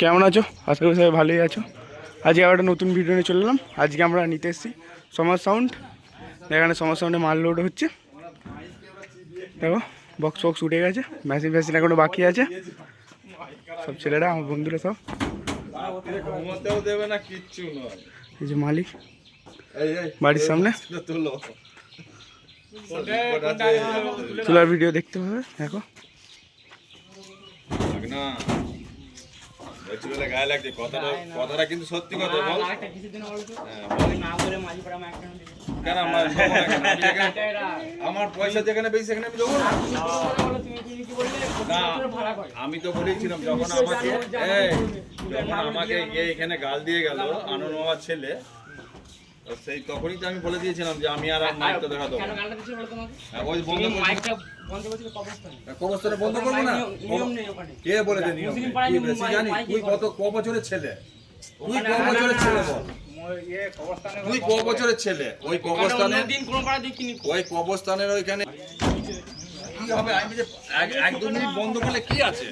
কেমন আছো? আশা করি সবাই ভালোই আছো। আজকে আবার একটা নতুন ভিডিও নিয়ে চলে এলাম। আজকে আমরা নিতে এসেছি সমাজ সাউন্ড। এখানে সমাজ সাউন্ডে মাল লোড হচ্ছে। দেখো বক্স বক্স উঠে গেছে, মেশিন ফ্যাশিন এখনো বাকি আছে। সব ছেলেরা আমার বন্ধুরা সব এই যে মালিক বাড়ির সামনে তোলার ভিডিও দেখতে হবে। দেখো গায়ে লাগছে কথাটা কিন্তু সত্যি কথা বল। কেন আমার পয়সা যেখানে বেশি সেখানে আমি দেবো না। আমি তো বলেছিলাম যখন আমাকে এখানে গাল দিয়ে গেল আনন্দ বাবার ছেলে, সেই তখনই তো আমি বলে দিয়েছিলাম যে আমি আর মাইকটা দেখা দেবো। ওই বন্ধ কবরস্থানে বন্ধ করবো না। কে বলেছে নিয়ম? জানি তুই ক বছরের ছেলে? তুই ক বছরের ছেলে বল? তুই ক বছরের ছেলে? ওই কবরস্থানের ওইখানে কি হবে? আমি যে 1-2 মিনিট বন্ধ করলে কি আছে?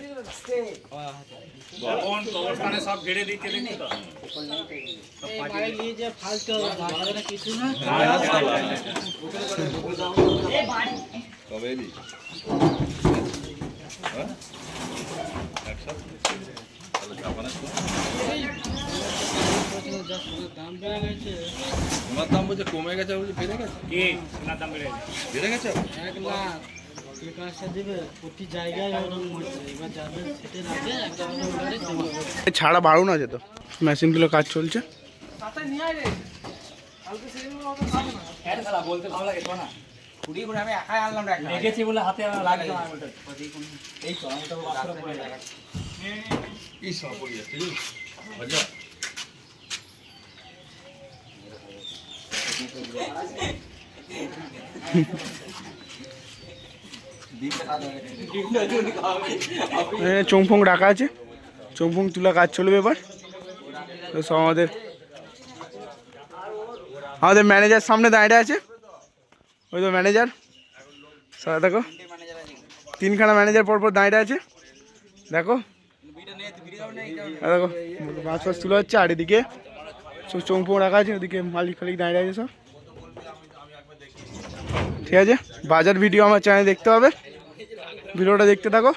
কবরস্থানে সব ঘিরে দিচ্ছে দেখছি তো। কবে এলি? সোনার দাম বলছে কমে গেছে, বেড়ে গেছে। কি সোনার দাম বেড়ে গেছে? 1 লাখ ছাড়া বাড়ুন আছে তো, মেশিনগুলো কাজ চলছে। চোংফোং রাখা আছে, চোংফোং তুলা কাজ চলবে এবার। তো সব আমাদের ম্যানেজার সামনে দাঁড়িয়ে আছে। ওই তো ম্যানেজার সারা, দেখো 3খানা ম্যানেজার পরপর দাঁড়িয়ে আছে। দেখো দেখো মাছ ফাছ তুলে হচ্ছে, আর এদিকে সব চোংফোং রাখা আছে। ওদিকে মালিক ফালিক দাঁড়িয়ে আছে সব। ঠিক আছে, বাজার ভিডিও আমার চ্যানেলে দেখতে হবে, ভিডিওটা দেখতে থাকো।